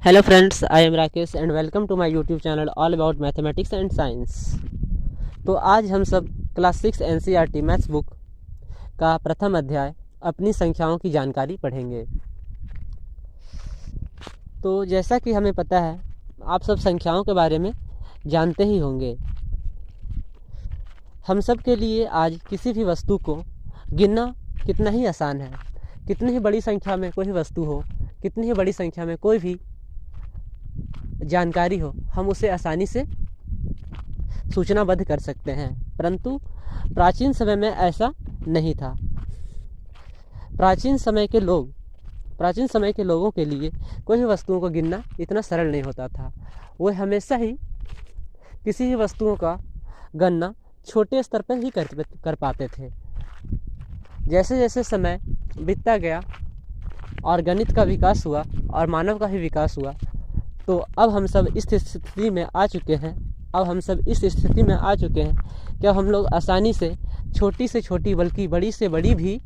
Hello friends, I am Rakesh and welcome to my YouTube channel all about mathematics and science। तो आज हम सब class 6 NCERT maths book का प्रथम अध्याय अपनी संख्याओं की जानकारी पढ़ेंगे। तो जैसा कि हमें पता है, आप सब संख्याओं के बारे में जानते ही होंगे। हम सब के लिए आज किसी भी वस्तु को गिनना कितना ही आसान है। कितनी ही बड़ी संख्या में कोई वस्तु हो, कितनी ही बड़ी संख्या में कोई भी जानकारी हो, हम उसे आसानी से सूचनाबद्ध कर सकते हैं। परंतु प्राचीन समय में ऐसा नहीं था। प्राचीन समय के लोगों के लिए कोई भी वस्तुओं को गिनना इतना सरल नहीं होता था। वो हमेशा ही किसी भी वस्तुओं का गणना छोटे स्तर पर ही कर पाते थे। जैसे जैसे समय बीतता गया और गणित का विकास हुआ और मानव का भी विकास हुआ, तो अब हम सब इस स्थिति में आ चुके हैं कि अब हम लोग आसानी से छोटी बल्कि बड़ी से बड़ी भी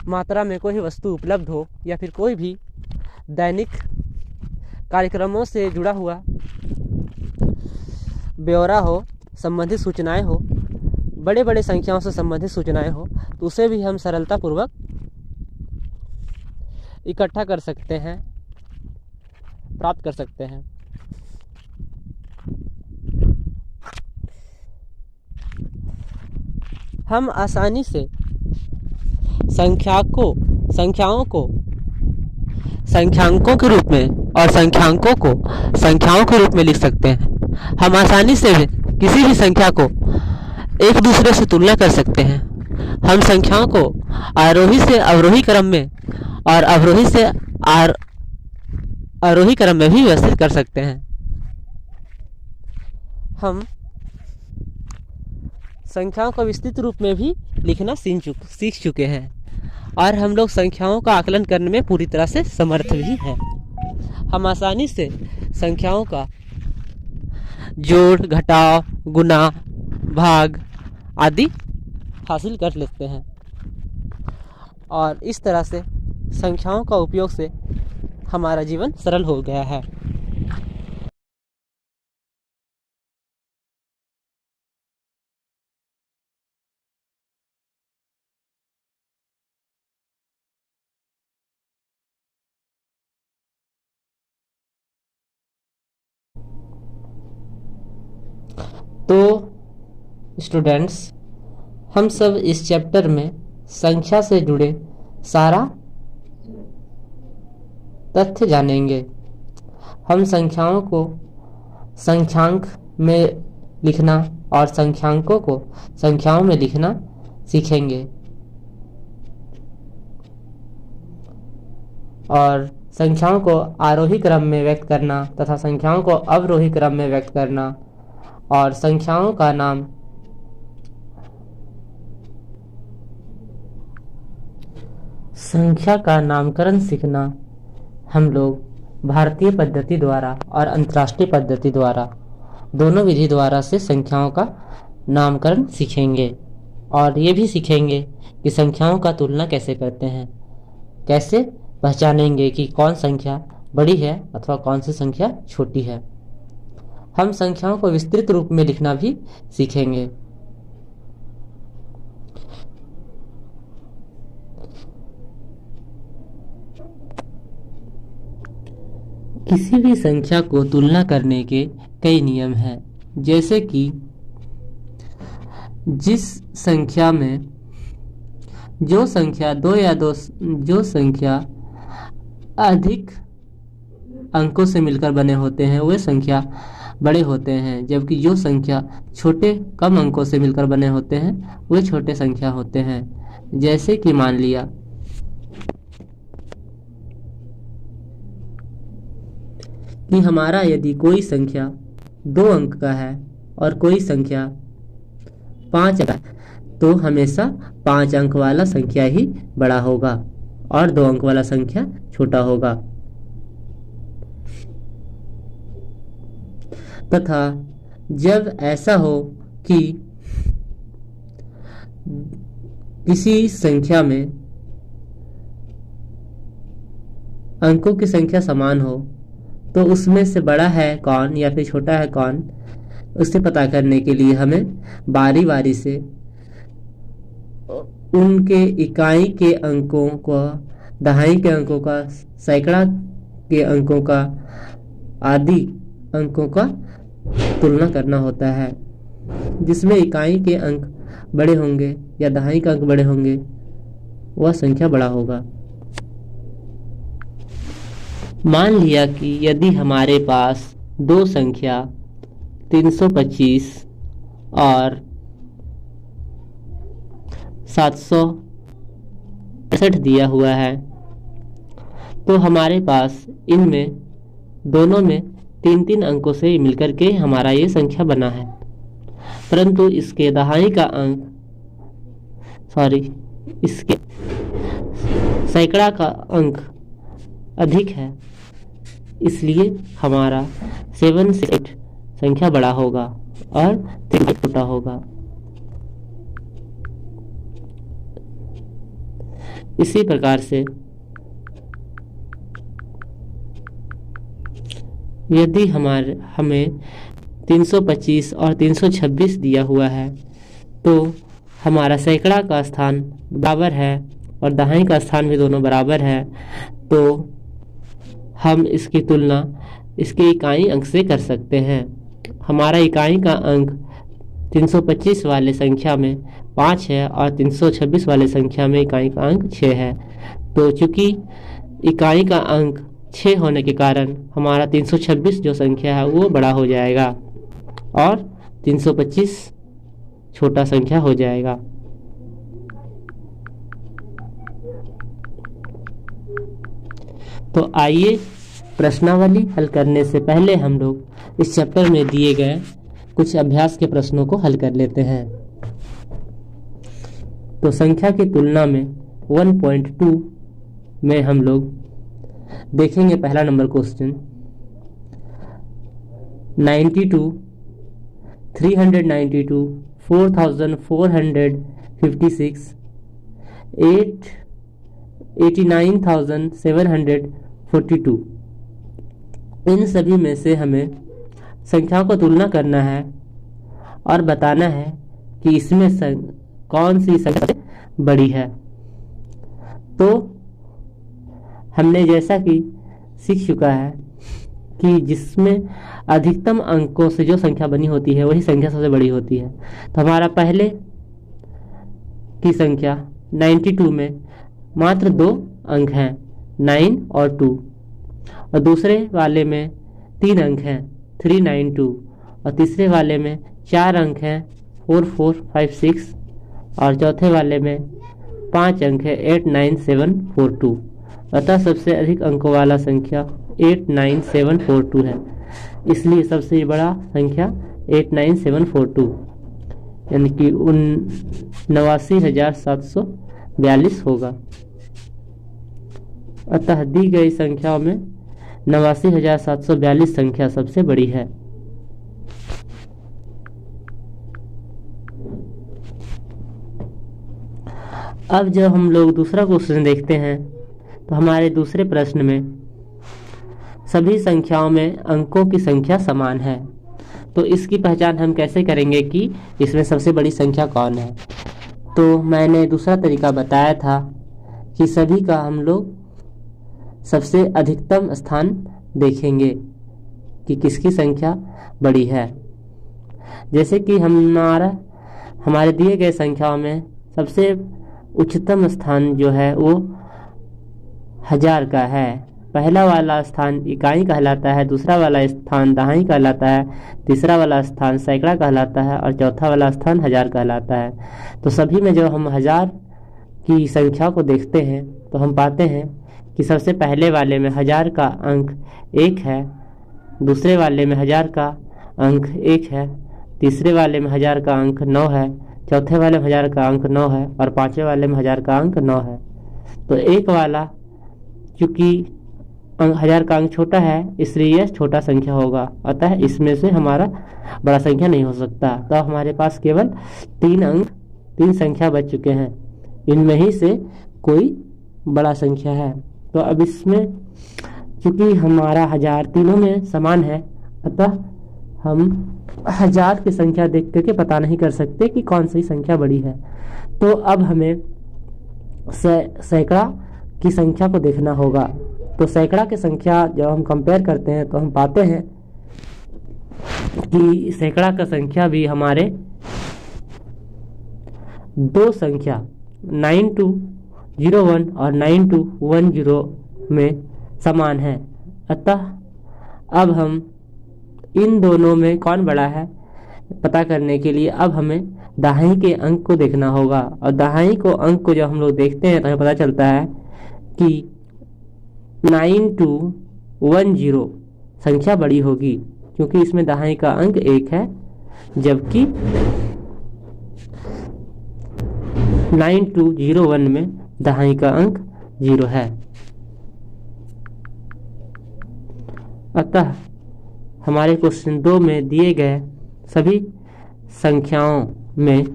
मात्रा में कोई भी वस्तु उपलब्ध हो या फिर कोई भी दैनिक कार्यक्रमों से जुड़ा हुआ ब्यौरा हो, संबंधित सूचनाएं हो, बड़े बड़े संख्याओं से संबंधित सूचनाएं हो, तो उसे भी हम सरलतापूर्वक इकट्ठा कर सकते हैं, प्राप्त कर सकते हैं। हम आसानी से संख्याओं को संख्यांकों के रूप में और संख्यांकों को संख्याओं के रूप में लिख सकते हैं। हम आसानी से किसी भी संख्या को एक दूसरे से तुलना कर सकते हैं। हम संख्याओं को आरोही से अवरोही क्रम में और अवरोही से आरोही क्रम में भी व्यवस्थित कर सकते हैं। हम संख्याओं को विस्तृत रूप में भी लिखना सीख चुके हैं और हम लोग संख्याओं का आकलन करने में पूरी तरह से समर्थ भी हैं। हम आसानी से संख्याओं का जोड़, घटाव, गुणा, भाग आदि हासिल कर लेते हैं और इस तरह से संख्याओं का उपयोग से हमारा जीवन सरल हो गया है। तो स्टूडेंट्स, हम सब इस चैप्टर में संख्या से जुड़े सारा तथ्य जानेंगे। हम संख्याओं को संख्यांक में लिखना और संख्यांकों को संख्याओं में लिखना सीखेंगे और संख्याओं को आरोही क्रम में व्यक्त करना तथा संख्याओं को अवरोही क्रम में व्यक्त करना और संख्याओं का संख्या का नामकरण सीखना हम लोग भारतीय पद्धति द्वारा और अंतर्राष्ट्रीय पद्धति द्वारा, दोनों विधि द्वारा से संख्याओं का नामकरण सीखेंगे और ये भी सीखेंगे कि संख्याओं का तुलना कैसे करते हैं, कैसे पहचानेंगे कि कौन संख्या बड़ी है अथवा कौन सी संख्या छोटी है। हम संख्याओं को विस्तृत रूप में लिखना भी सीखेंगे। किसी भी संख्या को तुलना करने के कई नियम हैं, जैसे कि जिस संख्या में जो संख्या अधिक अंकों से मिलकर बने होते हैं वे संख्या बड़े होते हैं, जबकि जो संख्या कम अंकों से मिलकर बने होते हैं वे छोटे संख्या होते हैं। जैसे कि मान लिया कि हमारा यदि कोई संख्या 2 अंक का है और कोई संख्या 5 अंक का, तो हमेशा 5 अंक वाला संख्या ही बड़ा होगा और 2 अंक वाला संख्या छोटा होगा। तथा जब ऐसा हो कि किसी संख्या में अंकों की संख्या समान हो तो उसमें से बड़ा है कौन या फिर छोटा है कौन, उसे पता करने के लिए हमें बारी बारी से उनके इकाई के अंकों को, दहाई के अंकों का, सैकड़ा के अंकों का, आदि अंकों का तुलना करना होता है। जिसमें इकाई के अंक बड़े होंगे या दहाई के अंक बड़े होंगे वह संख्या बड़ा होगा। मान लिया कि यदि हमारे पास दो संख्या 325 और 765 दिया हुआ है, तो हमारे पास इनमें दोनों में 3-3 अंकों से मिलकर के हमारा ये संख्या बना है। परंतु इसके दहाई का अंक, इसके सैकड़ा का अंक अधिक है, इसलिए हमारा 7 से 8 संख्या बड़ा होगा और 3 छोटा होगा। इसी प्रकार से यदि हमें 325 और 326 दिया हुआ है, तो हमारा सैकड़ा का स्थान बराबर है और दहाई का स्थान भी दोनों बराबर है, तो हम इसकी तुलना इसके इकाई अंक से कर सकते हैं। हमारा इकाई का अंक 325 वाले संख्या में 5 है और 326 वाले संख्या में इकाई का अंक 6 है। तो चूंकि इकाई का अंक 6 होने के कारण हमारा 326 जो संख्या है वो बड़ा हो जाएगा और 325 छोटा संख्या हो जाएगा। तो आइए प्रश्नावली हल करने से पहले हम लोग इस चैप्टर में दिए गए कुछ अभ्यास के प्रश्नों को हल कर लेते हैं। तो संख्या की तुलना में 1.2 में हम लोग देखेंगे पहला नंबर क्वेश्चन 92, 392, 4456, 89,742, इन सभी में से हमें संख्याओं को तुलना करना है और बताना है कि इसमें कौन सी संख्या बड़ी है। तो हमने जैसा कि सीख चुका है कि जिसमें अधिकतम अंकों से जो संख्या बनी होती है वही संख्या सबसे बड़ी होती है। तो हमारा पहले की संख्या 92 में मात्र 2 अंक हैं, 9 और 2, और दूसरे वाले में 3 अंक हैं, 392, और तीसरे वाले में 4 अंक हैं, 4456, और चौथे वाले में 5 अंक है, 89742। अतः सबसे अधिक अंकों वाला संख्या 89742 है, इसलिए सबसे बड़ा संख्या 89742 यानी कि 89,742 होगा। अतः दी गई संख्याओं में 89,742 संख्या सबसे बड़ी है। अब जब हम लोग दूसरा क्वेश्चन देखते हैं तो हमारे दूसरे प्रश्न में सभी संख्याओं में अंकों की संख्या समान है। तो इसकी पहचान हम कैसे करेंगे कि इसमें सबसे बड़ी संख्या कौन है। तो मैंने दूसरा तरीका बताया था कि सभी का हम लोग सबसे अधिकतम स्थान देखेंगे कि किसकी संख्या बड़ी है। जैसे कि हमारे दिए गए संख्याओं में सबसे उच्चतम स्थान जो है वो 1000 का है। पहला वाला स्थान इकाई कहलाता है, दूसरा वाला स्थान दहाई कहलाता है, तीसरा वाला स्थान सैकड़ा कहलाता है और चौथा वाला स्थान 1000 कहलाता है। तो सभी में जब हम 1000 की संख्या को देखते हैं तो हम पाते हैं कि सबसे पहले वाले में 1000 का अंक 1 है, दूसरे वाले में 1000 का अंक 1 है, तीसरे वाले में 1000 का अंक 9 है, चौथे वाले में 1000 का अंक 9 है और पांचवें वाले में 1000 का अंक 9 है। तो एक वाला चूंकि 1000 का अंक छोटा है इसलिए यह छोटा संख्या होगा, अतः इसमें से हमारा बड़ा संख्या नहीं हो सकता। तो हमारे पास केवल 3 संख्या बच चुके हैं, इनमें ही से कोई बड़ा संख्या है। तो अब इसमें चूंकि हमारा 1000 तीनों में समान है, अतः हम 1000 की संख्या देख करके पता नहीं कर सकते कि कौन सी संख्या बड़ी है। तो अब हमें सैकड़ा की संख्या को देखना होगा। तो सैकड़ा की संख्या जब हम कंपेयर करते हैं तो हम पाते हैं कि सैकड़ा का संख्या भी हमारे दो संख्या 9201 और 9210 में समान है। अतः अब हम इन दोनों में कौन बड़ा है पता करने के लिए अब हमें दहाई के अंक को देखना होगा। और दहाई को अंक को जब हम लोग देखते हैं तो हमें पता चलता है कि 9210 संख्या बड़ी होगी, क्योंकि इसमें दहाई का अंक 1 है, जबकि 9201 में दहाई का अंक 0 है। अतः हमारे क्वेश्चन 2 में दिए गए सभी संख्याओं में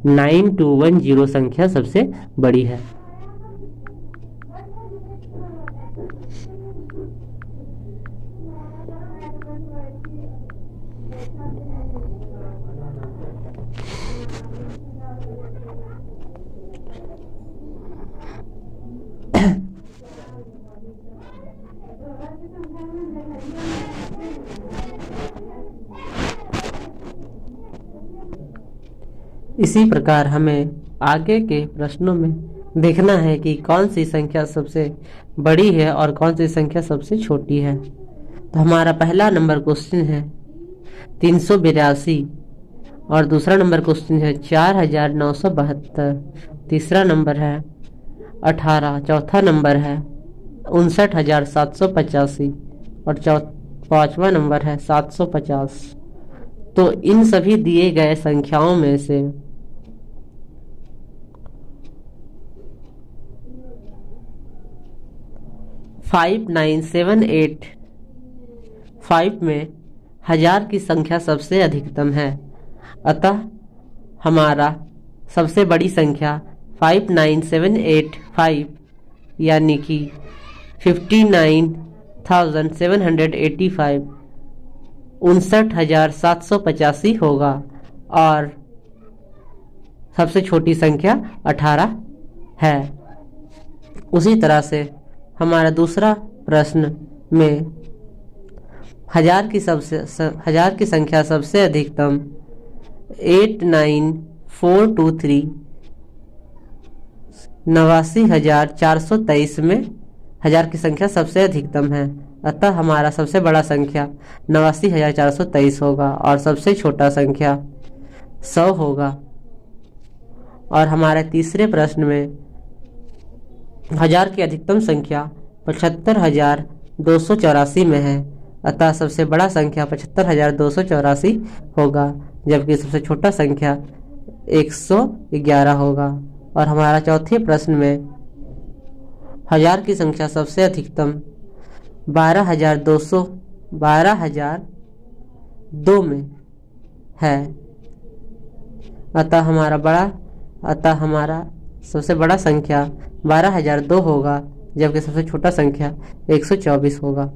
9210 संख्या सबसे बड़ी है। इसी प्रकार हमें आगे के प्रश्नों में देखना है कि कौन सी संख्या सबसे बड़ी है और कौन सी संख्या सबसे छोटी है। तो हमारा पहला नंबर क्वेश्चन है 382 और दूसरा नंबर क्वेश्चन है 4972, तीसरा नंबर है 18, चौथा नंबर है 59785 और पांचवा नंबर है 750। तो इन सभी दिए गए संख्याओं में से 59785 में 1000 की संख्या सबसे अधिकतम है। अतः हमारा सबसे बड़ी संख्या 59785 यानी कि 59785 59785 होगा और सबसे छोटी संख्या 18 है। उसी तरह से हमारा दूसरा प्रश्न में 1000 की संख्या सबसे अधिकतम 89423 89,423 में 1000 की संख्या सबसे अधिकतम है। अतः हमारा सबसे बड़ा संख्या 89,423 होगा और सबसे छोटा संख्या 100 होगा। और हमारे तीसरे प्रश्न में 1000 की अधिकतम संख्या 75,284 में है। अतः सबसे बड़ा संख्या 75,284 होगा, जबकि सबसे छोटा संख्या 111 होगा। और हमारा चौथे प्रश्न में 1000 की संख्या सबसे अधिकतम 12,002 में है। अतः हमारा सबसे बड़ा संख्या 12,002 होगा, जबकि सबसे छोटा संख्या 124 होगा।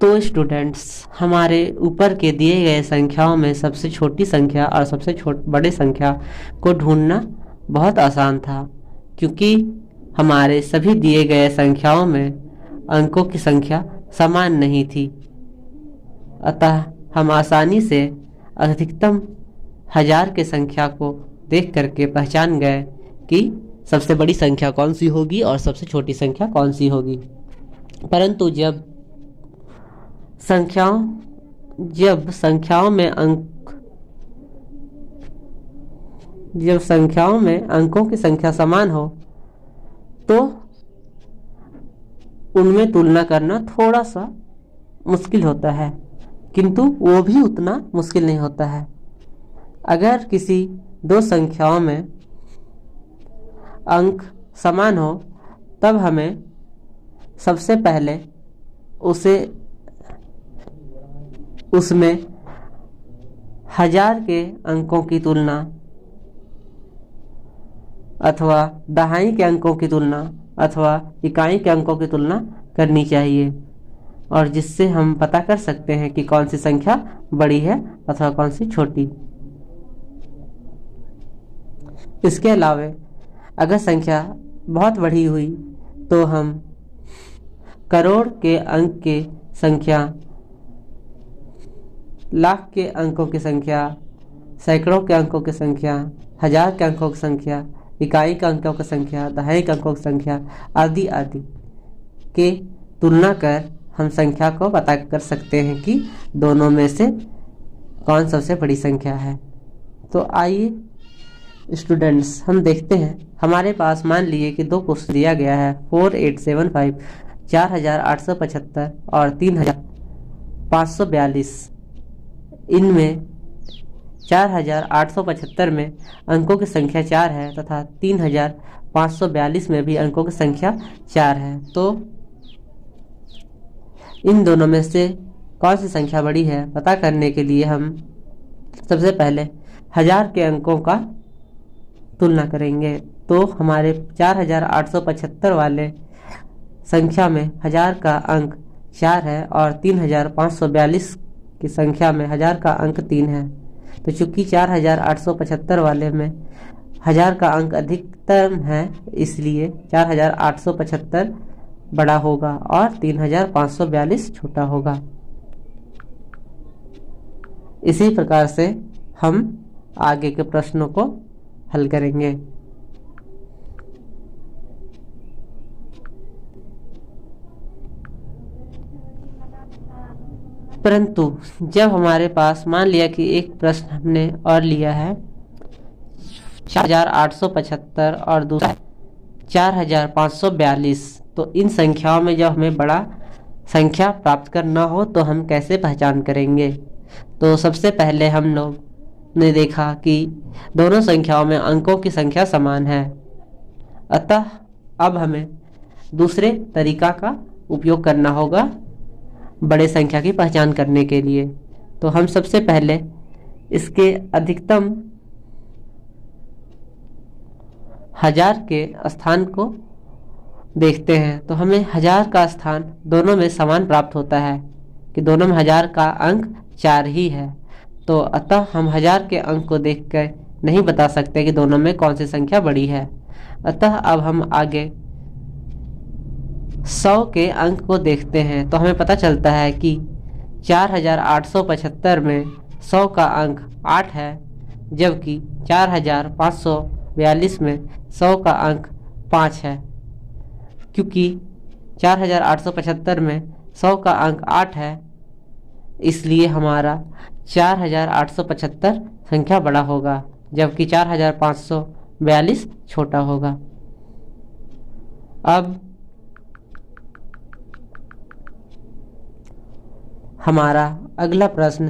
तो स्टूडेंट्स, हमारे ऊपर के दिए गए संख्याओं में सबसे छोटी संख्या और सबसे बड़े संख्या को ढूंढना बहुत आसान था, क्योंकि हमारे सभी दिए गए संख्याओं में अंकों की संख्या समान नहीं थी। अतः हम आसानी से अधिकतम 1000 के संख्या को देख करके पहचान गए कि सबसे बड़ी संख्या कौन सी होगी और सबसे छोटी संख्या कौन सी होगी। परंतु जब संख्याओं में अंकों की संख्या समान हो तो उनमें तुलना करना थोड़ा सा मुश्किल होता है, किंतु वो भी उतना मुश्किल नहीं होता है। अगर किसी दो संख्याओं में अंक समान हो तब हमें सबसे पहले उसमें 1000 के अंकों की तुलना अथवा दहाई के अंकों की तुलना अथवा इकाई के अंकों की तुलना करनी चाहिए, और जिससे हम पता कर सकते हैं कि कौन सी संख्या बड़ी है अथवा कौन सी छोटी। इसके अलावा अगर संख्या बहुत बड़ी हुई तो हम करोड़ के अंक की संख्या, लाख के अंकों की संख्या, सैकड़ों के अंकों की संख्या, 1000 के अंकों की संख्या, इकाई के अंकों की संख्या, दहाई के अंकों की संख्या आदि आदि के तुलना कर हम संख्या को पता कर सकते हैं कि दोनों में से कौन सबसे बड़ी संख्या है। तो आइए स्टूडेंट्स, हम देखते हैं। हमारे पास मान लिए कि दो क्वेश्चन दिया गया है 4875, 4875 और 3542। इनमें 4875 में अंकों की संख्या 4 है तथा 3542 में भी अंकों की संख्या 4 है। तो इन दोनों में से कौन सी संख्या बड़ी है पता करने के लिए हम सबसे पहले 1000 के अंकों का तुलना करेंगे। तो हमारे 4875 वाले संख्या में 1000 का अंक 4 है और 3542 की संख्या में 1000 का अंक 3 है। तो चूंकि 4875 वाले में 1000 का अंक अधिकतम है, इसलिए 4875 बड़ा होगा और 3542 छोटा होगा। इसी प्रकार से हम आगे के प्रश्नों को हल करेंगे। परंतु जब हमारे पास मान लिया कि एक प्रश्न हमने और लिया है 4875 और दूसरा 4542, तो इन संख्याओं में जब हमें बड़ा संख्या प्राप्त करना हो तो हम कैसे पहचान करेंगे। तो सबसे पहले हम लोग ने देखा कि दोनों संख्याओं में अंकों की संख्या समान है, अतः अब हमें दूसरे तरीका का उपयोग करना होगा बड़े संख्या की पहचान करने के लिए। तो हम सबसे पहले इसके अधिकतम 1000 के स्थान को देखते हैं। तो हमें 1000 का स्थान दोनों में समान प्राप्त होता है कि दोनों में 1000 का अंक 4 ही है। तो अतः हम 1000 के अंक को देखकर नहीं बता सकते कि दोनों में कौन सी संख्या बड़ी है। अतः अब हम आगे 100 के अंक को देखते हैं। तो हमें पता चलता है कि 4875 में 100 का अंक 8 है, जबकि 4542 में 100 का अंक 5 है। क्योंकि 4875 में 100 का अंक 8 है, इसलिए हमारा 4875 संख्या बड़ा होगा, जबकि 4542 छोटा होगा। अब हमारा अगला प्रश्न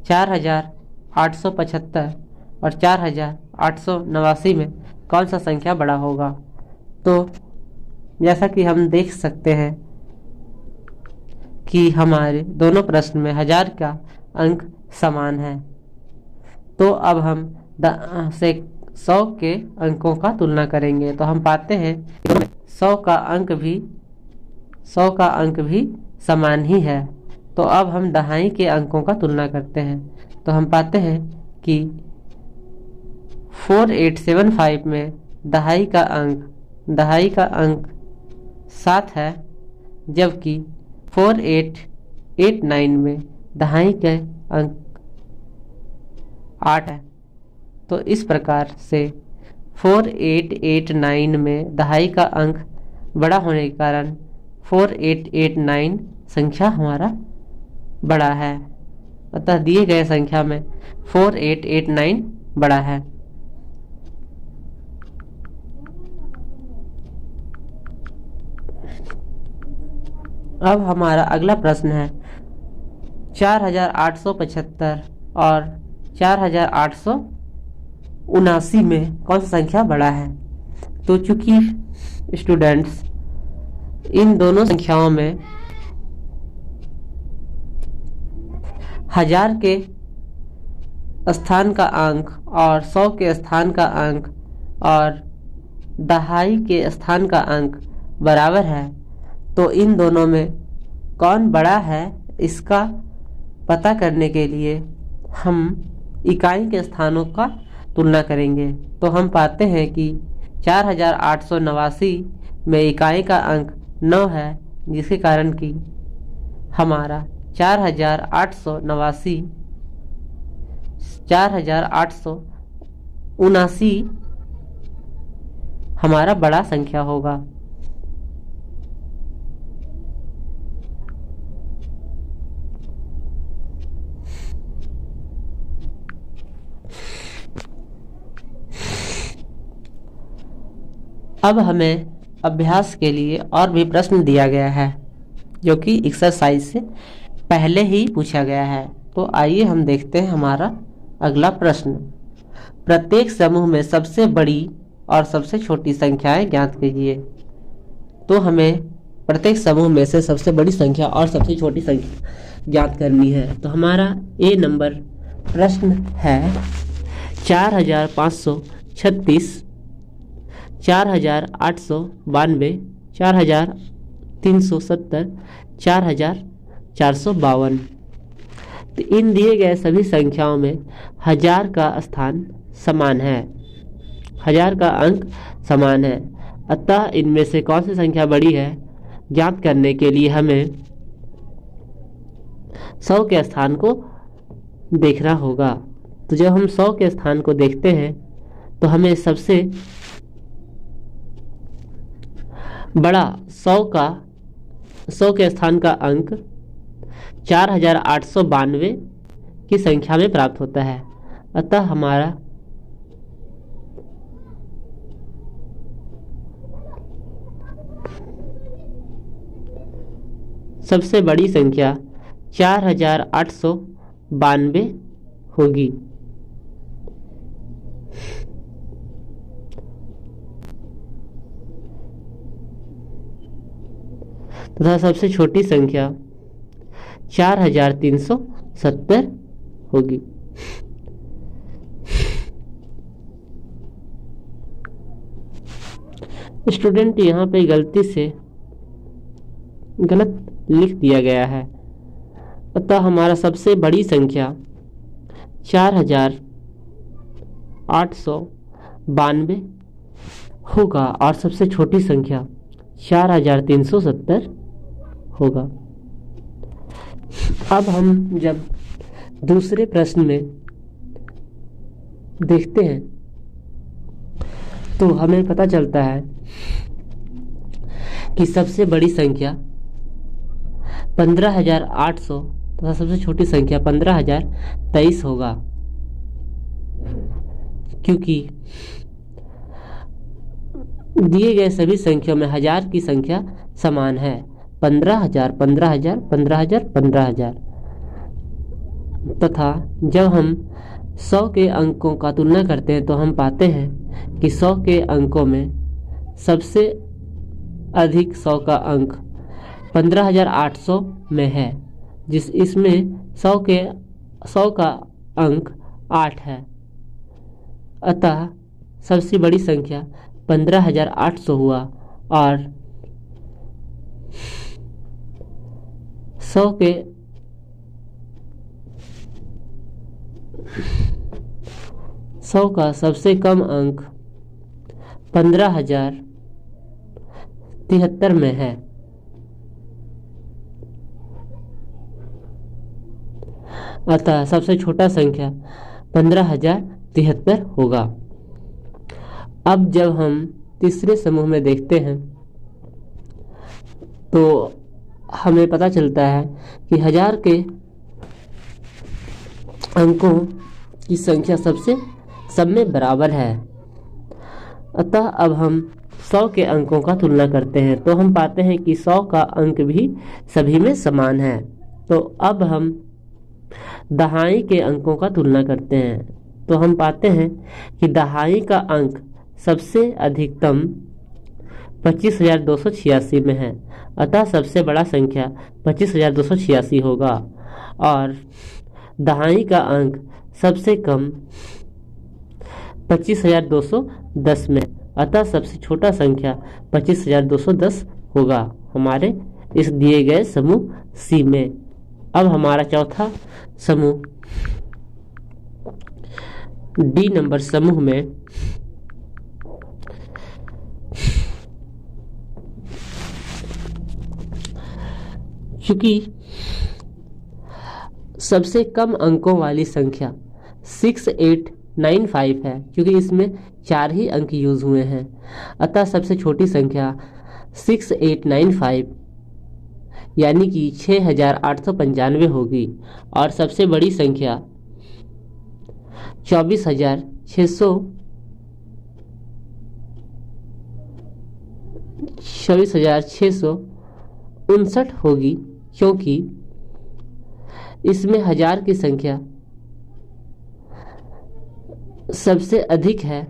4875 और 4889 में कौन सा संख्या बड़ा होगा। तो जैसा कि हम देख सकते हैं कि हमारे दोनों प्रश्न में 1000 का अंक समान है। तो अब हम 100 के अंकों का तुलना करेंगे। तो हम पाते हैं 100 का अंक भी समान ही है। तो अब हम दहाई के अंकों का तुलना करते हैं। तो हम पाते हैं कि 4875 में दहाई का अंक 7 है, जबकि 4889 में दहाई के अंक 8 है। तो इस प्रकार से 4889 में दहाई का अंक बड़ा होने के कारण 4889 संख्या हमारा बड़ा है। अतः दिए गए संख्या में 4889 बड़ा है। अब हमारा अगला प्रश्न है 4875 और 4879 में कौन सा संख्या बड़ा है। तो चूंकि स्टूडेंट्स इन दोनों संख्याओं में 1000 के स्थान का अंक और 100 के स्थान का अंक और दहाई के स्थान का अंक बराबर है, तो इन दोनों में कौन बड़ा है इसका पता करने के लिए हम इकाई के स्थानों का तुलना करेंगे। तो हम पाते हैं कि 4889 में इकाई का अंक 9 है, जिसके कारण कि हमारा 4879 हमारा बड़ा संख्या होगा। अब हमें अभ्यास के लिए और भी प्रश्न दिया गया है, जो कि एक्सरसाइज से पहले ही पूछा गया है। तो आइए हम देखते हैं हमारा अगला प्रश्न। प्रत्येक समूह में सबसे बड़ी और सबसे छोटी संख्याएं ज्ञात कीजिए। तो हमें प्रत्येक समूह में से सबसे बड़ी संख्या और सबसे छोटी संख्या ज्ञात करनी है। तो हमारा ए नंबर प्रश्न है 4536, 4892, 4370, 4452। तो इन दिए गए सभी संख्याओं में 1000 का स्थान समान है, 1000 का अंक समान है। अतः इनमें से कौन सी संख्या बड़ी है ज्ञात करने के लिए हमें 100 के स्थान को देखना होगा। तो जब हम 100 के स्थान को देखते हैं तो हमें सबसे बड़ा 100 के स्थान का अंक 4892 की संख्या में प्राप्त होता है। अतः हमारा सबसे बड़ी संख्या 4892 होगी। तथा सबसे छोटी संख्या 4370 होगी। स्टूडेंट यहाँ पे गलती से गलत लिख दिया गया है। अतः हमारा सबसे बड़ी संख्या 4892 होगा और सबसे छोटी संख्या 4370 होगा। अब हम जब दूसरे प्रश्न में देखते हैं तो हमें पता चलता है कि सबसे बड़ी संख्या 15800 तथा सबसे छोटी संख्या 15023 होगा, क्योंकि दिए गए सभी संख्याओं में 1000 की संख्या समान है। 15000, 15000, 15000, 15000। तथा जब हम 100 के अंकों का तुलना करते हैं तो हम पाते हैं कि 100 के अंकों में सबसे अधिक 100 का अंक 15800 में है, इसमें 100 का अंक 8 है। अतः सबसे बड़ी संख्या 15800 हुआ और 100 के 100 का सबसे कम अंक 15,073 में है। अतः सबसे छोटा संख्या 15,073 होगा। अब जब हम तीसरे समूह में देखते हैं तो हमें पता चलता है कि 1000 के अंकों की संख्या सब में बराबर है। अतः अब हम 100 के अंकों का तुलना करते हैं तो हम पाते हैं कि 100 का अंक भी सभी में समान है। तो अब हम दहाई के अंकों का तुलना करते हैं तो हम पाते हैं कि दहाई का अंक सबसे अधिकतम 25,286 में है। अतः सबसे बड़ा संख्या 25,286 होगा और दहाई का अंक सबसे कम 25,210 में। अतः सबसे छोटा संख्या 25,210 होगा हमारे इस दिए गए समूह सी में। अब हमारा चौथा समूह डी नंबर समूह में चूंकि सबसे कम अंकों वाली संख्या 6895 है, क्योंकि इसमें 4 ही अंक यूज हुए हैं। अतः सबसे छोटी संख्या 6895 यानी कि 6,895 होगी और सबसे बड़ी संख्या 24,659 होगी, क्योंकि इसमें 1000 की संख्या सबसे अधिक है।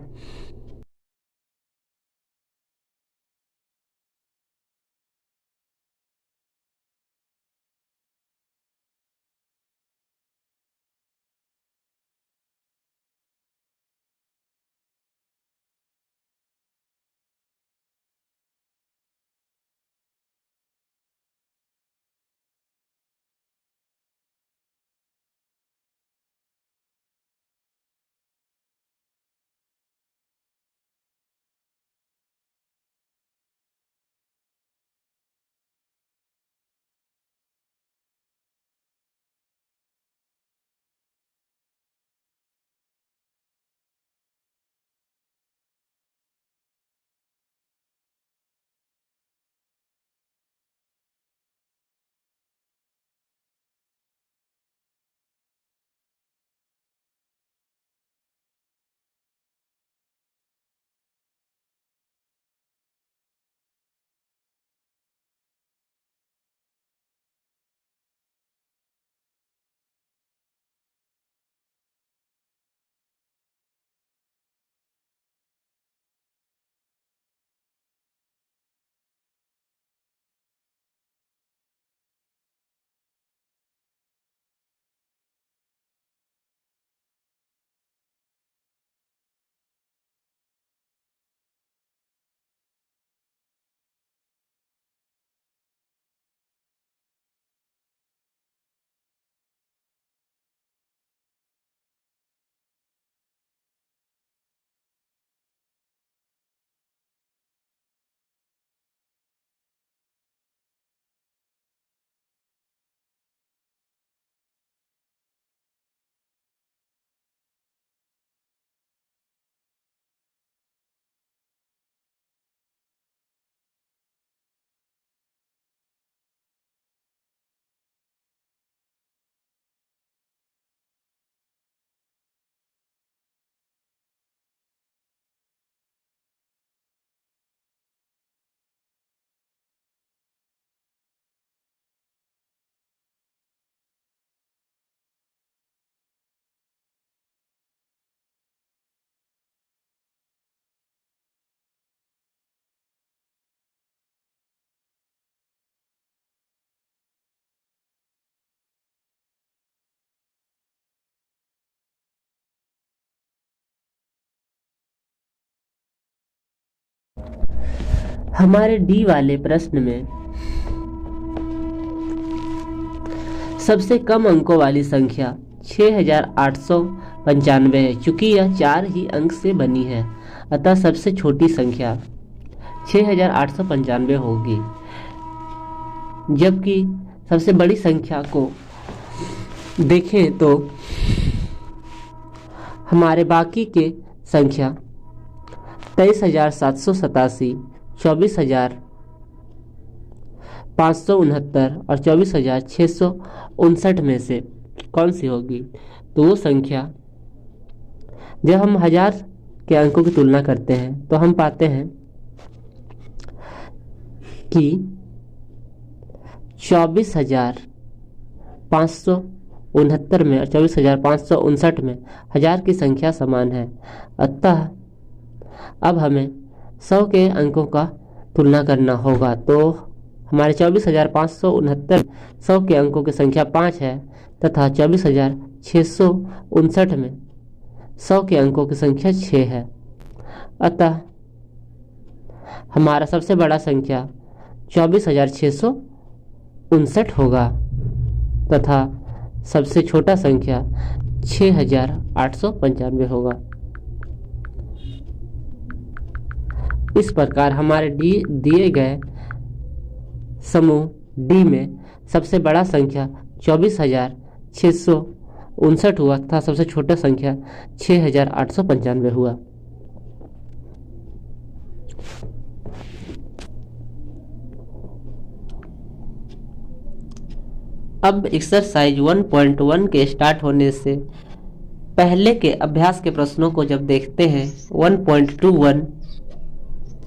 हमारे डी वाले प्रश्न में सबसे कम अंकों वाली संख्या 6895 है। चूंकि यह 4 ही अंक से बनी है, अतः सबसे छोटी संख्या 6895 होगी। जबकि सबसे बड़ी संख्या को देखें तो हमारे बाकी के संख्या 23,787, 24,569 और 24,659 में से कौन सी होगी? तो वो संख्या, जब हम 1000 के अंकों की तुलना करते हैं तो हम पाते हैं कि 24,569 में और 24,559 में 1000 की संख्या समान है। अतः अब हमें 100 के अंकों का तुलना करना होगा। तो हमारे 24,569 100 के अंकों की संख्या 5 है तथा 24,659 में 100 के अंकों की संख्या 6 है। अतः हमारा सबसे बड़ा संख्या 24,659 होगा तथा सबसे छोटा संख्या 6,895 होगा। इस प्रकार हमारे दिए गए समूह डी में सबसे बड़ा संख्या 24,659 हुआ तथा सबसे छोटा संख्या 6,895 हुआ। अब एक्सरसाइज 1.1 के स्टार्ट होने से पहले के अभ्यास के प्रश्नों को जब देखते हैं 1.21,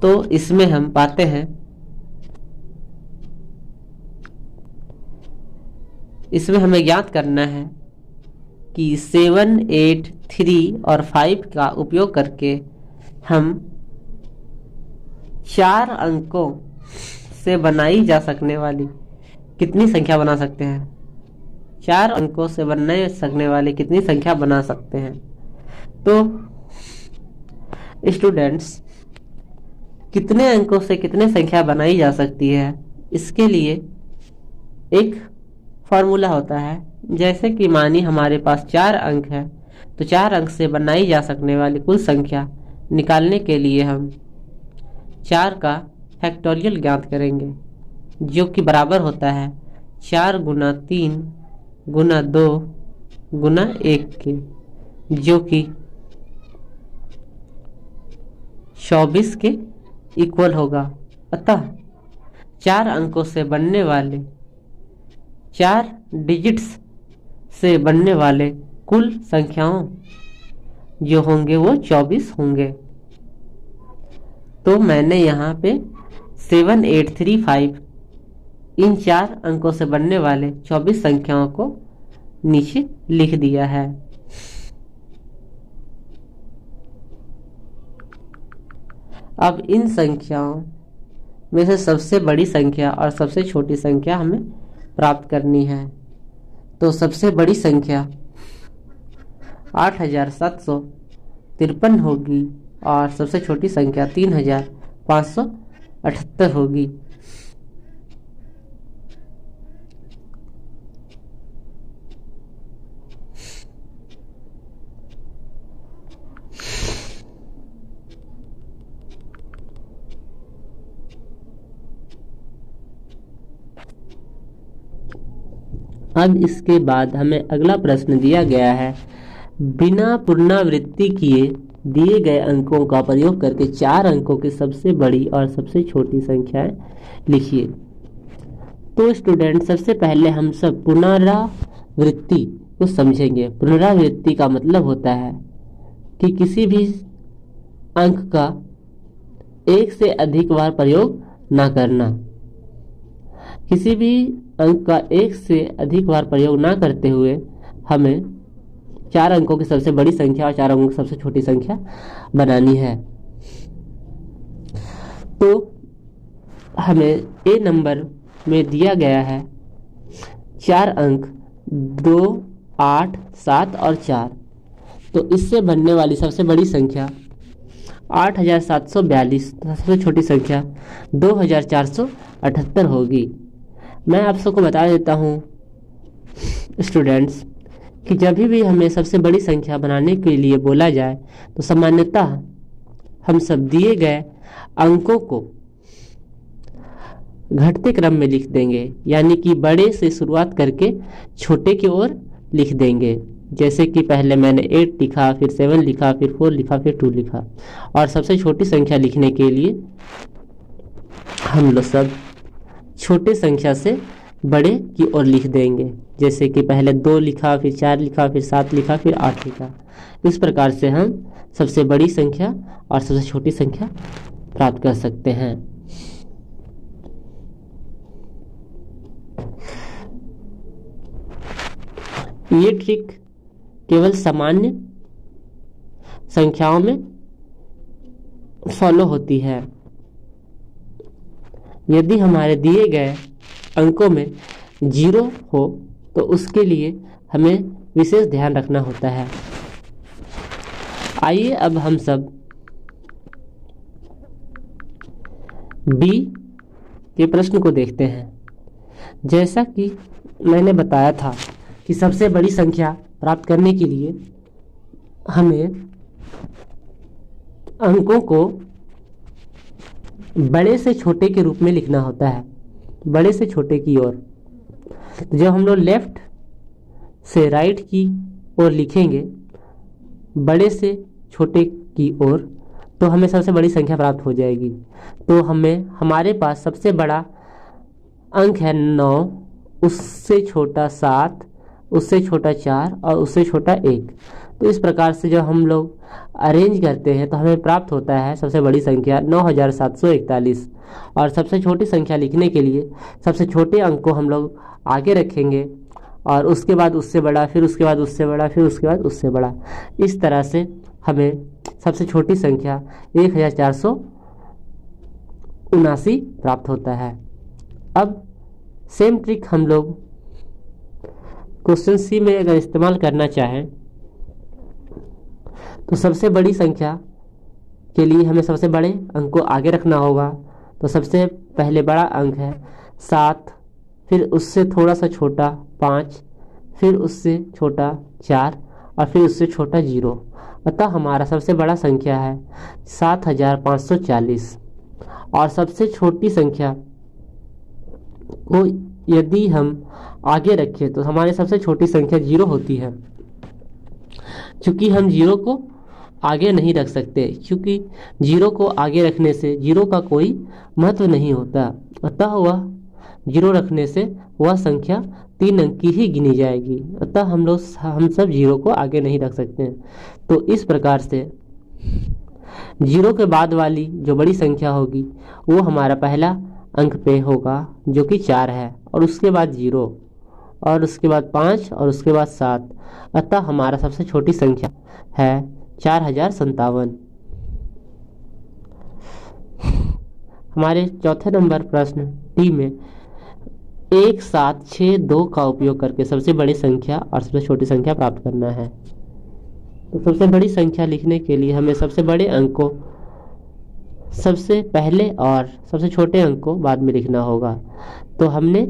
तो इसमें हम पाते हैं, इसमें हमें ज्ञात करना है कि 7, 8, 3 और 5 का उपयोग करके हम 4 अंकों से बनाई जा सकने वाली कितनी संख्या बना सकते हैं? 4 अंकों से बनने सकने वाली कितनी संख्या बना सकते हैं? तो स्टूडेंट्स, कितने अंकों से कितने संख्या बनाई जा सकती है, इसके लिए एक फॉर्मूला होता है। जैसे कि मानिए हमारे पास 4 अंक है, तो 4 अंक से बनाई जा सकने वाली कुल संख्या निकालने के लिए हम 4 का फैक्टोरियल ज्ञात करेंगे, जो कि बराबर होता है 4 गुना 3 गुना 2 गुना 1 के, जो कि 24 के इक्वल होगा। अतः 4 अंकों से बनने वाले 4 डिजिट्स से बनने वाले कुल संख्याओं जो होंगे वो 24 होंगे। तो मैंने यहाँ पे 7, 8, 3, 5 इन 4 अंकों से बनने वाले 24 संख्याओं को नीचे लिख दिया है। अब इन संख्याओं में से सबसे बड़ी संख्या और सबसे छोटी संख्या हमें प्राप्त करनी है। तो सबसे बड़ी संख्या 8,753 होगी और सबसे छोटी संख्या 3,578 होगी। अब इसके बाद हमें अगला प्रश्न दिया गया है, बिना पुनरावृत्ति किए दिए गए अंकों का प्रयोग करके 4 अंकों की सबसे बड़ी और सबसे छोटी संख्याएं लिखिए। तो स्टूडेंट, सबसे पहले हम सब पुनरावृत्ति को समझेंगे। पुनरावृत्ति का मतलब होता है कि किसी भी अंक का एक से अधिक बार प्रयोग ना करना। किसी भी अंक का एक से अधिक बार प्रयोग ना करते हुए हमें 4 अंकों की सबसे बड़ी संख्या और 4 अंकों की सबसे छोटी संख्या बनानी है। तो हमें ए नंबर में दिया गया है 4 अंक 2, 8, 7 और 4। तो इससे बनने वाली सबसे बड़ी संख्या 8,742 तथा सबसे छोटी संख्या 2,478 होगी। मैं आप सबको बता देता हूँ स्टूडेंट्स कि जब भी हमें सबसे बड़ी संख्या बनाने के लिए बोला जाए तो सामान्यतः हम सब दिए गए अंकों को घटते क्रम में लिख देंगे, यानी कि बड़े से शुरुआत करके छोटे की ओर लिख देंगे। जैसे कि पहले मैंने 8 लिखा, फिर 7 लिखा, फिर 4 लिखा, फिर 2 लिखा। और सबसे छोटी संख्या लिखने के लिए हम लोग सब छोटे संख्या से बड़े की ओर लिख देंगे। जैसे कि पहले 2 लिखा, फिर 4 लिखा, फिर 7 लिखा, फिर 8 लिखा। इस प्रकार से हम सबसे बड़ी संख्या और सबसे छोटी संख्या प्राप्त कर सकते हैं। ये ट्रिक केवल सामान्य संख्याओं में फॉलो होती है। यदि हमारे दिए गए अंकों में 0 हो तो उसके लिए हमें विशेष ध्यान रखना होता है। आइए अब हम सब बी के प्रश्न को देखते हैं। जैसा कि मैंने बताया था कि सबसे बड़ी संख्या प्राप्त करने के लिए हमें अंकों को बड़े से छोटे के रूप में लिखना होता है, बड़े से छोटे की ओर। तो जब हम लोग लेफ्ट से राइट की ओर लिखेंगे, बड़े से छोटे की ओर, तो हमें सबसे बड़ी संख्या प्राप्त हो जाएगी। तो हमारे पास सबसे बड़ा अंक है 9, उससे छोटा 7, उससे छोटा 4 और उससे छोटा 1। तो इस प्रकार से जब हम लोग अरेंज करते हैं तो हमें प्राप्त होता है सबसे बड़ी संख्या 9741। और सबसे छोटी संख्या लिखने के लिए सबसे छोटे अंक को हम लोग आगे रखेंगे और उसके बाद उससे बड़ा, फिर उसके बाद उससे बड़ा, फिर उसके बाद उससे बड़ा। इस तरह से हमें सबसे छोटी संख्या 1479 प्राप्त होता है। अब सेम ट्रिक हम लोग क्वेश्चन सी में अगर इस्तेमाल करना चाहें तो सबसे बड़ी संख्या के लिए हमें सबसे बड़े अंक को आगे रखना होगा। तो सबसे पहले बड़ा अंक है 7, फिर उससे थोड़ा सा छोटा 5, फिर उससे छोटा 4 और फिर उससे छोटा 0। अतः हमारा सबसे बड़ा संख्या है 7540। और सबसे छोटी संख्या को यदि हम आगे रखें तो हमारी सबसे छोटी संख्या 0 होती है। क्योंकि हम 0 को आगे नहीं रख सकते, क्योंकि 0 को आगे रखने से 0 का कोई महत्व नहीं होता। अतः वह 0 रखने से वह संख्या 3 अंक की ही गिनी जाएगी। अतः हम सब 0 को आगे नहीं रख सकते हैं। तो इस प्रकार से 0 के बाद वाली जो बड़ी संख्या होगी वो हमारा पहला अंक पे होगा, जो कि 4 है, और उसके बाद 0 और उसके बाद 5 और उसके बाद 7। अतः हमारा सबसे छोटी संख्या है 4057। हमारे चौथे नंबर प्रश्न डी में 1762 का उपयोग करके सबसे बड़ी संख्या और सबसे छोटी संख्या प्राप्त करना है। तो सबसे बड़ी संख्या लिखने के लिए हमें सबसे बड़े अंक को सबसे पहले और सबसे छोटे अंक को बाद में लिखना होगा। तो हमने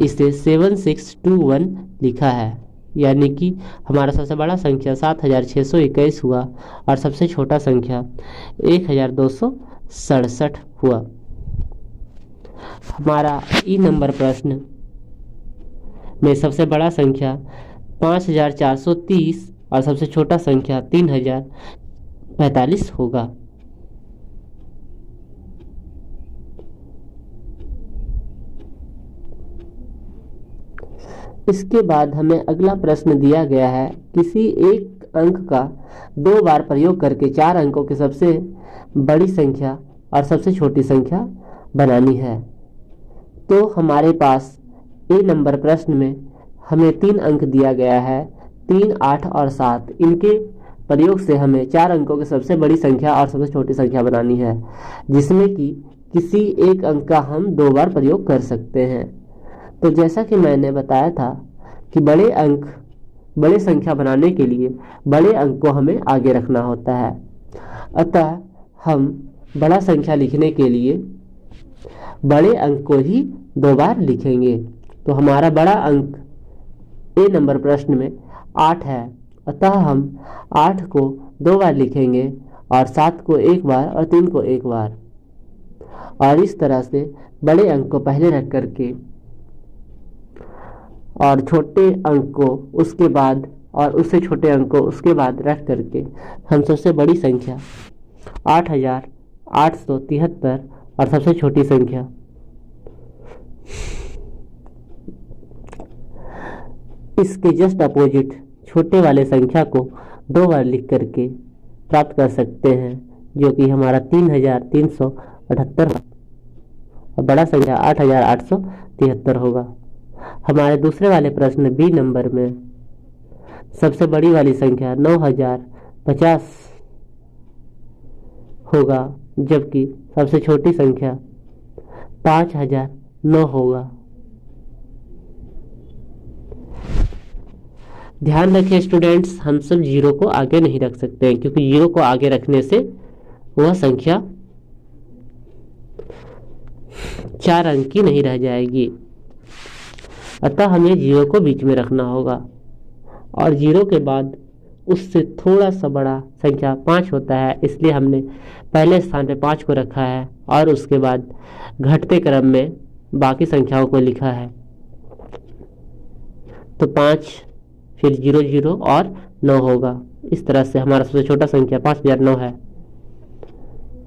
इसे 7621 लिखा है, यानी कि हमारा सबसे बड़ा संख्या 7621 हुआ और सबसे छोटा संख्या 1267 हुआ। हमारा ई नंबर प्रश्न में सबसे बड़ा संख्या 5430 और सबसे छोटा संख्या 3045 होगा। इसके बाद हमें अगला प्रश्न दिया गया है, किसी एक अंक का 2 बार प्रयोग करके 4 अंकों की सबसे बड़ी संख्या और सबसे छोटी संख्या बनानी है। तो हमारे पास ए नंबर प्रश्न में हमें 3 अंक दिया गया है, 3, 8 और 7। इनके प्रयोग से हमें 4 अंकों की सबसे बड़ी संख्या और सबसे छोटी संख्या बनानी है, जिसमें कि किसी एक अंक का हम 2 बार प्रयोग कर सकते हैं। तो जैसा कि मैंने बताया था कि बड़े संख्या बनाने के लिए बड़े अंक को हमें आगे रखना होता है। अतः हम बड़ा संख्या लिखने के लिए बड़े अंक को ही 2 बार लिखेंगे। तो हमारा बड़ा अंक ए नंबर प्रश्न में 8 है, अतः हम 8 को 2 बार लिखेंगे और 7 को 1 बार और 3 को 1 बार, और इस तरह से बड़े अंक को पहले रख करके और छोटे अंक को उसके बाद और उससे छोटे अंक को उसके बाद रख करके हम सबसे बड़ी संख्या 8,873 और सबसे छोटी संख्या इसके जस्ट अपोजिट छोटे वाले संख्या को 2 बार लिख करके प्राप्त कर सकते हैं, जो कि हमारा 3,378 और बड़ा संख्या 8,873 होगा। हमारे दूसरे वाले प्रश्न बी नंबर में सबसे बड़ी वाली संख्या 9,050 होगा, जबकि सबसे छोटी संख्या 5,009 होगा। ध्यान रखें स्टूडेंट्स, हम सब जीरो को आगे नहीं रख सकते हैं, क्योंकि जीरो को आगे रखने से वह संख्या 4 अंक की नहीं रह जाएगी। अतः हमें जीरो को बीच में रखना होगा, और जीरो के बाद उससे थोड़ा सा बड़ा संख्या 5 होता है, इसलिए हमने पहले स्थान पे 5 को रखा है और उसके बाद घटते क्रम में बाकी संख्याओं को लिखा है। तो 5 फिर 0 0 और 9 होगा। इस तरह से हमारा सबसे छोटा संख्या 5,009 है।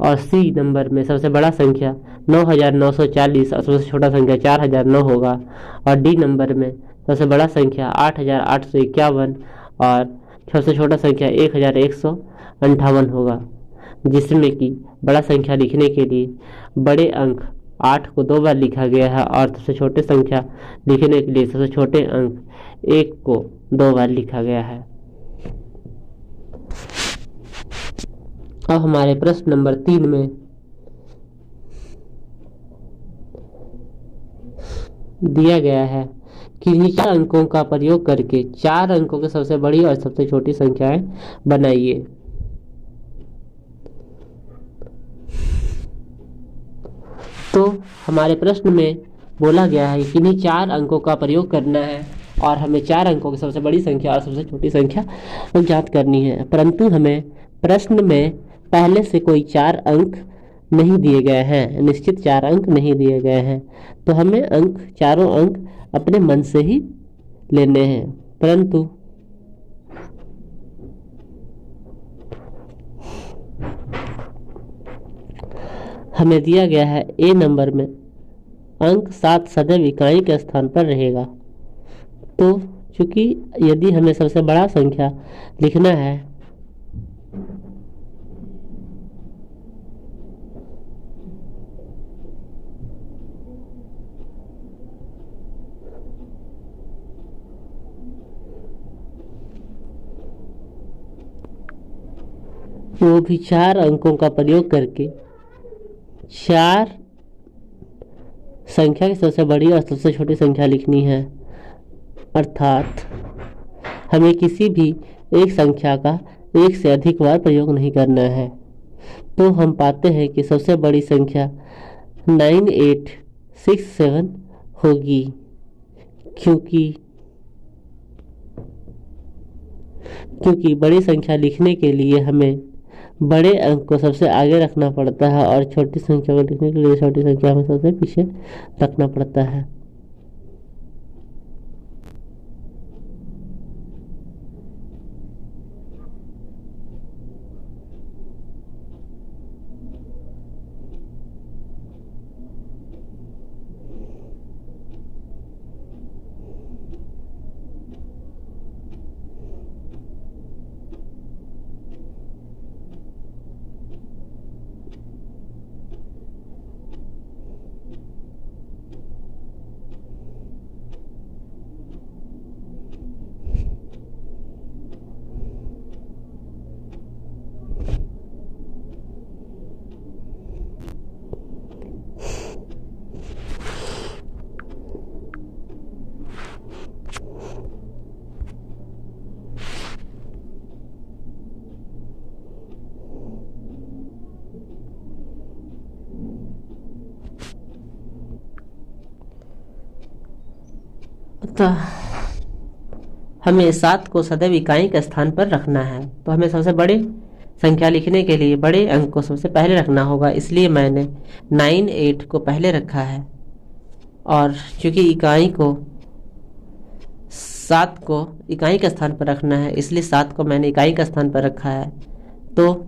और सी नंबर में सबसे बड़ा संख्या 9,940 और सबसे छोटा संख्या 4,009 होगा। और डी नंबर में सबसे बड़ा संख्या 8,851 और सबसे छोटा संख्या 1,158 होगा, जिसमें कि बड़ा संख्या लिखने के लिए बड़े अंक 8 को 2 बार लिखा गया है और सबसे छोटे संख्या लिखने के लिए सबसे छोटे अंक 1 को 2 बार लिखा गया है। अब हमारे प्रश्न नंबर 3 में दिया गया है कि नीचे अंकों का प्रयोग करके 4 अंकों की सबसे बड़ी और सबसे छोटी संख्याएं बनाइए। तो हमारे प्रश्न में बोला गया है कि इन्हीं 4 अंकों का प्रयोग करना है और हमें 4 अंकों की सबसे बड़ी संख्या और सबसे छोटी संख्या ज्ञात करनी है, परंतु हमें प्रश्न में पहले से कोई 4 अंक नहीं दिए गए हैं, निश्चित 4 अंक नहीं दिए गए हैं। तो हमें चारों अंक अपने मन से ही लेने हैं, परंतु हमें दिया गया है ए नंबर में अंक 7 सदैव इकाई के स्थान पर रहेगा। तो चूंकि यदि हमें सबसे बड़ा संख्या लिखना है वो भी 4 अंकों का प्रयोग करके 4 संख्या की सबसे बड़ी और सबसे छोटी संख्या लिखनी है, अर्थात हमें किसी भी एक संख्या का एक से अधिक बार प्रयोग नहीं करना है। तो हम पाते हैं कि सबसे बड़ी संख्या 9867 होगी, क्योंकि बड़ी संख्या लिखने के लिए हमें बड़े अंक को सबसे आगे रखना पड़ता है और छोटी संख्या को लिखने के लिए छोटी संख्या में सबसे पीछे रखना पड़ता है। हमें 7 को सदैव इकाई के स्थान पर रखना है, तो हमें सबसे बड़ी संख्या लिखने के लिए बड़े अंक को सबसे पहले रखना होगा, इसलिए मैंने 98 को पहले रखा है। और चूंकि इकाई को 7 को इकाई के स्थान पर रखना है, इसलिए 7 को मैंने इकाई के स्थान पर रखा है। तो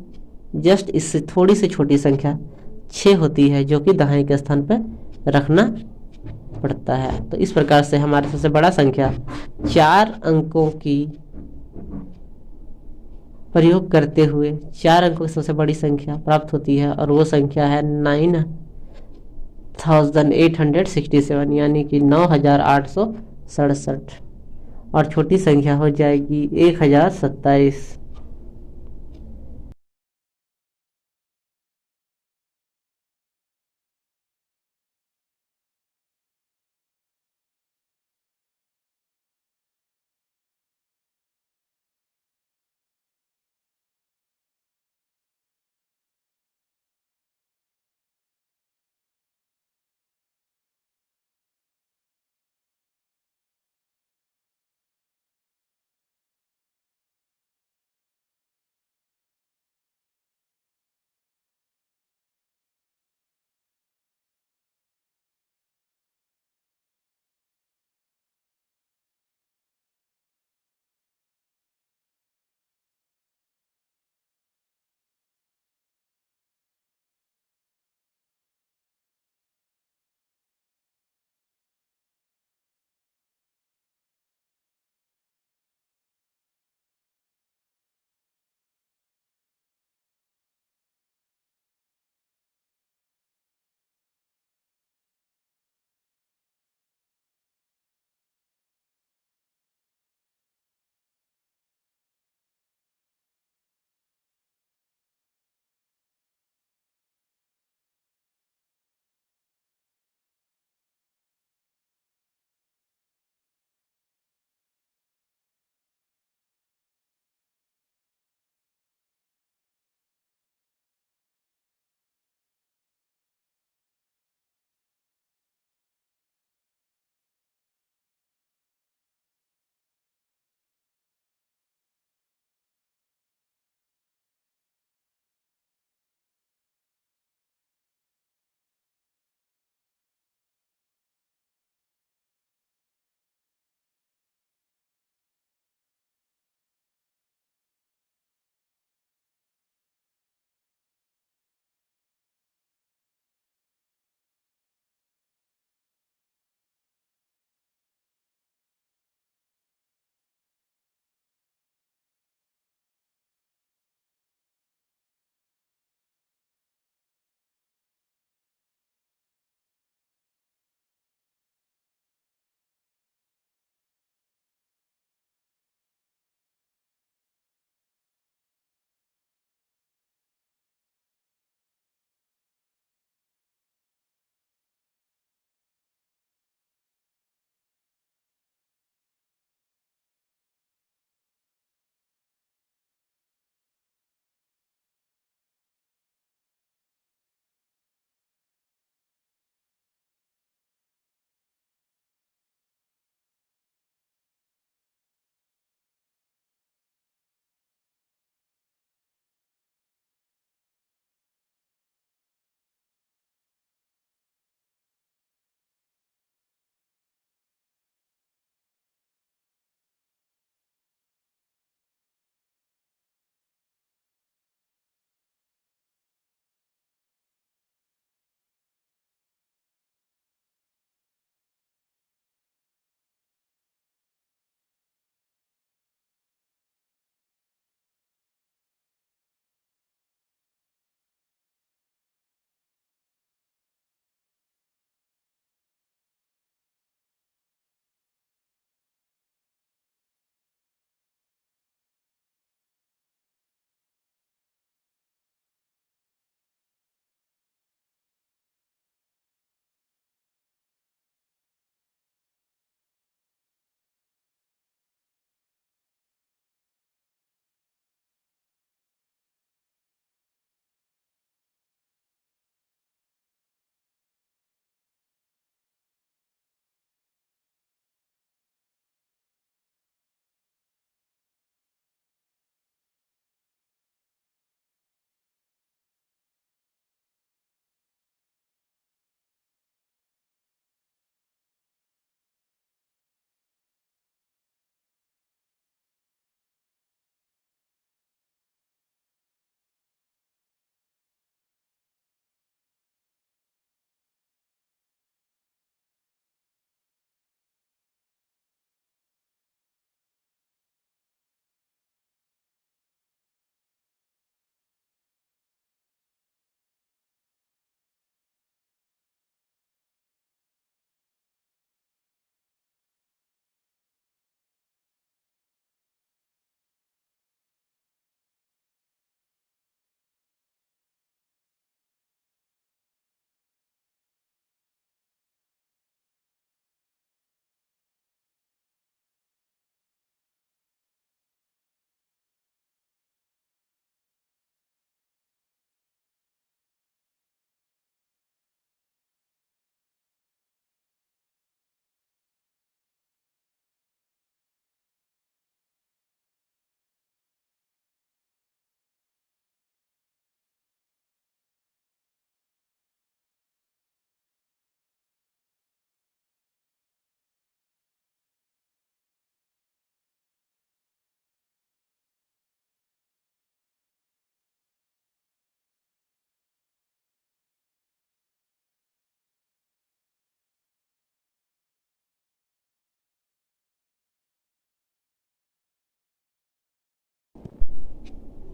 जस्ट इससे थोड़ी सी छोटी संख्या 6 होती है, जो कि दहाई के स्थान पर रखना पड़ता है। तो इस प्रकार से हमारा सबसे बड़ा संख्या 4 अंकों की प्रयोग करते हुए 4 अंकों की सबसे बड़ी संख्या प्राप्त होती है, और वो संख्या है 9867, यानी कि 9867। और छोटी संख्या हो जाएगी 1027।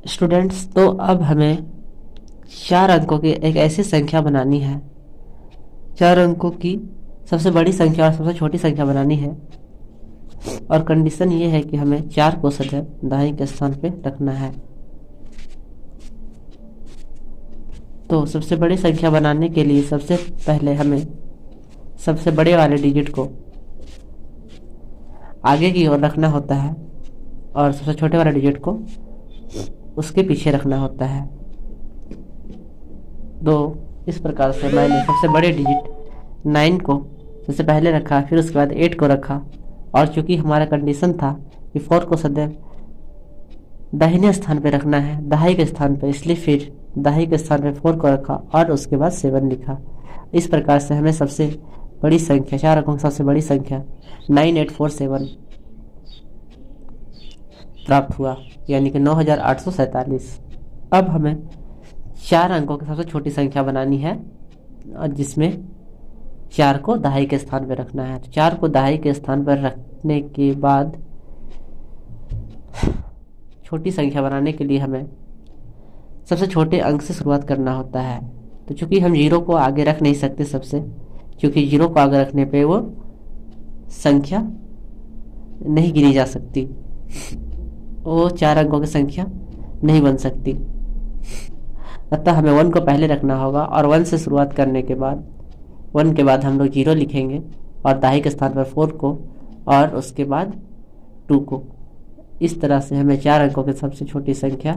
स्टूडेंट्स, तो अब हमें 4 अंकों की एक ऐसी संख्या बनानी है, 4 अंकों की सबसे बड़ी संख्या और सबसे छोटी संख्या बनानी है। और कंडीशन ये है कि हमें 4 को सदैव दाहिने के स्थान पे रखना है। तो सबसे बड़ी संख्या बनाने के लिए सबसे पहले हमें सबसे बड़े वाले डिजिट को आगे की ओर रखना होता है और सबसे छोटे वाले डिजिट को उसके पीछे रखना होता है। तो इस प्रकार से मैंने सबसे बड़े डिजिट 9 को सबसे पहले रखा, फिर उसके बाद 8 को रखा। और चूंकि हमारा कंडीशन था कि 4 को सदैव दाहिने स्थान पे रखना है, दहाई के स्थान पे, इसलिए फिर दहाई के स्थान पे 4 को रखा और उसके बाद 7 लिखा। इस प्रकार से हमें सबसे बड़ी संख्या, 4 अंकों की सबसे बड़ी संख्या 9847 प्राप्त हुआ, यानी कि 9847। अब हमें 4 अंकों की सबसे छोटी संख्या बनानी है और जिसमें 4 को दहाई के स्थान पर रखना है। तो 4 को दहाई के स्थान पर रखने के बाद छोटी संख्या बनाने के लिए हमें सबसे छोटे अंक से शुरुआत करना होता है। तो चूंकि हम 0 को आगे रख नहीं सकते सबसे, क्योंकि 0 को आगे रखने पे वो संख्या नहीं गिनी जा सकती, वो 4 अंकों की संख्या नहीं बन सकती। अतः हमें 1 को पहले रखना होगा और 1 से शुरुआत करने के बाद 1 के बाद हम लोग 0 लिखेंगे और दाहिने के स्थान पर 4 को और उसके बाद 2 को। इस तरह से हमें 4 अंकों की सबसे छोटी संख्या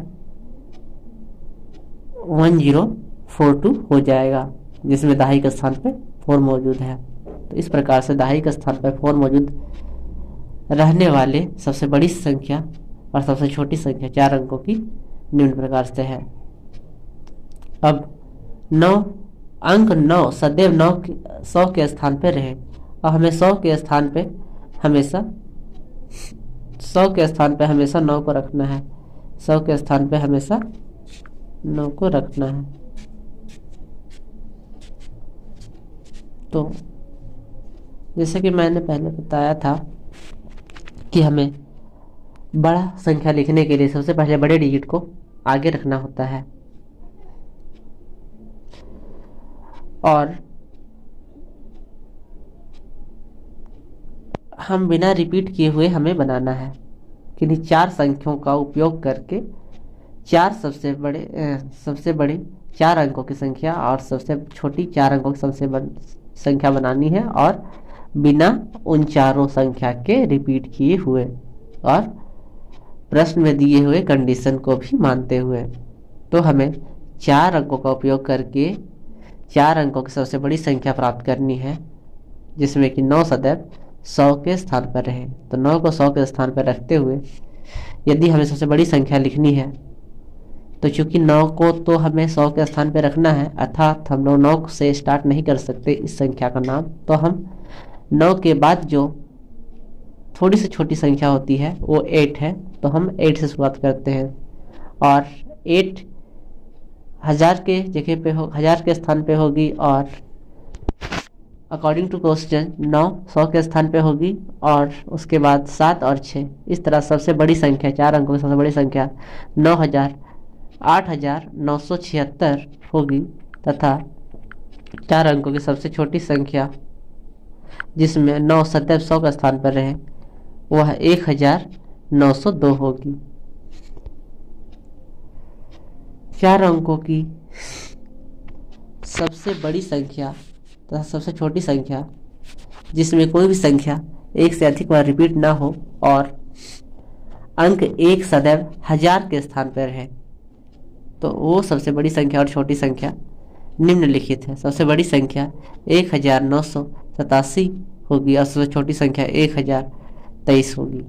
1042 हो जाएगा, जिसमें दाहिने के स्थान पर 4 मौजूद है। तो इस प्रकार से दाहिने के स्थान पर 4 मौजूद रहने वाले सबसे बड़ी संख्या और सबसे छोटी संख्या 4 अंकों की निम्न प्रकार से है। अब 9 सदैव 100 के स्थान पर रहे और हमें 100 के स्थान पे हमेशा 9 को रखना है। 100 के स्थान पे हमेशा 9 को रखना है। तो जैसे कि मैंने पहले बताया था कि हमें बड़ा संख्या लिखने के लिए सबसे पहले बड़े डिजिट को आगे रखना होता है और हम बिना रिपीट किए हुए हमें बनाना है। किन्हीं 4 संख्याओं का उपयोग करके 4 सबसे बड़े 4 अंकों की संख्या और सबसे छोटी 4 अंकों की सबसे बड़ी संख्या बनानी है और बिना उन चारों संख्या के रिपीट किए हुए और प्रश्न में दिए हुए कंडीशन को भी मानते हुए। तो हमें 4 अंकों का उपयोग करके 4 अंकों की सबसे बड़ी संख्या प्राप्त करनी है, जिसमें कि 9 सदैव 100 के स्थान पर रहे। तो 9 को 100 के स्थान पर रखते हुए यदि हमें सबसे बड़ी संख्या लिखनी है, तो चूंकि 9 को तो हमें 100 के स्थान पर रखना है, अर्थात हम लोग 9 से स्टार्ट नहीं कर सकते इस संख्या का नाम। तो हम 9 के बाद जो थोड़ी सी छोटी संख्या होती है वो 8 है, तो हम 8 से शुरुआत करते हैं और 8 1000 के जगह पे 1000 के स्थान पे होगी और अकॉर्डिंग टू क्वेश्चन 9 100 के स्थान पे होगी और उसके बाद 7 और 6। इस तरह सबसे बड़ी संख्या 4 अंकों की सबसे बड़ी संख्या 8976 होगी तथा 4 अंकों की सबसे छोटी संख्या जिसमें 9 सदैव 100 का स्थान पर रहे वह 1902 होगी। 4 अंकों की सबसे बड़ी संख्या तथा सबसे छोटी संख्या जिसमें कोई भी संख्या 1 से अधिक बार रिपीट ना हो और अंक 1 सदैव 1000 के स्थान पर है, तो वो सबसे बड़ी संख्या और छोटी संख्या निम्नलिखित है। सबसे बड़ी संख्या 1987 होगी और सबसे छोटी संख्या 1023 होगी।